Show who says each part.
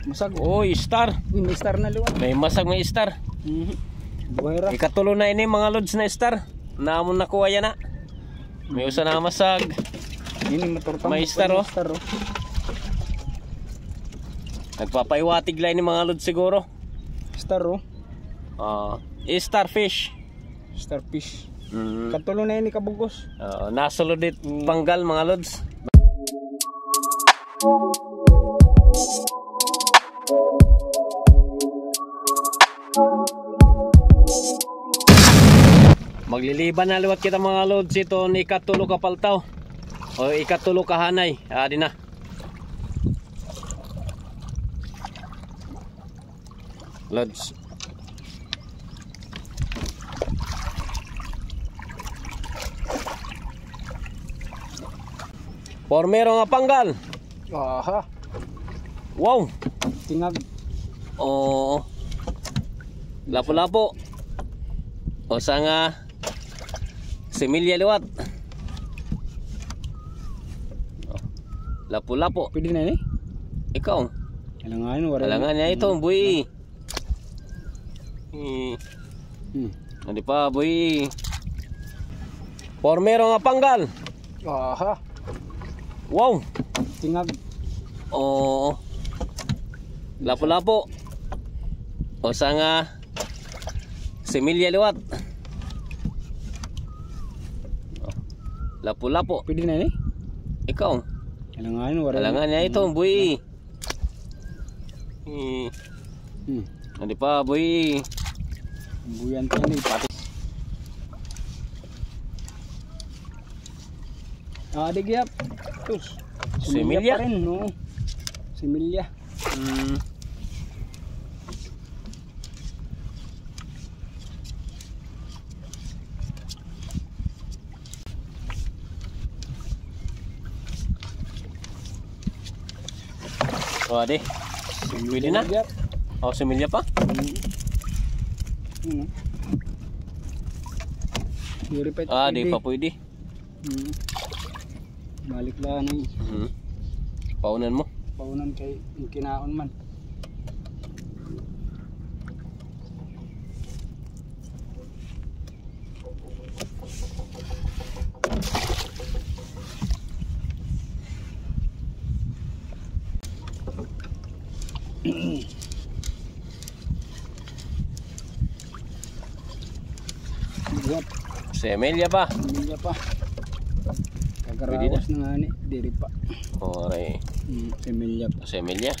Speaker 1: Masag.
Speaker 2: Oy, star.
Speaker 1: May star na luwat.
Speaker 2: May masag, may star.
Speaker 1: Buhay ra.
Speaker 2: Ikatulo na ini mga lods na star. Naamon nakuha yan na. May usa na masag.
Speaker 1: Ini maturtang.
Speaker 2: May star oh. Nagpapaiwatig lang ni mga lods siguro.
Speaker 1: Star oh.
Speaker 2: Starfish.
Speaker 1: Starfish. Katulo na ini kabugos.
Speaker 2: Nasulodit panggal mga lods. Magliliban na liwat kita mga lods. Ito ni ikatulo ka paltaw o ikatulo ka hanay. Adi na. Lods. Pormero nga panggal.
Speaker 1: Aha.
Speaker 2: Wow.
Speaker 1: Tingag.
Speaker 2: Oh. Lapo-lapo. O sa nga similya liwat. Lapo-lapo.
Speaker 1: Pwede na ni?
Speaker 2: Ikaw. Alangan niya ito, boy. Hindi pa, boy. Pormero nga panggal.
Speaker 1: Aha.
Speaker 2: Wow.
Speaker 1: Tingag.
Speaker 2: Oh. Lapo-lapo. O sa nga similya liwat. Lapo-lapo.
Speaker 1: Pwede na ni?
Speaker 2: Ikaw. Alangan niya ito, boy. Hindi pa, boy.
Speaker 1: Buyan tayo ni pati. Digyap. Tus.
Speaker 2: Similya
Speaker 1: pa rin, no. Similya.
Speaker 2: O, adi. Pwede na. O, similya pa. Di pa pwede.
Speaker 1: Balik lang eh.
Speaker 2: Paunan mo.
Speaker 1: Paunan kay kinaon man.
Speaker 2: Semilya pa.
Speaker 1: Semilya pa. Kagarawas na nga ni. Diri pa.
Speaker 2: Oray.
Speaker 1: Semilya pa.
Speaker 2: Semilya.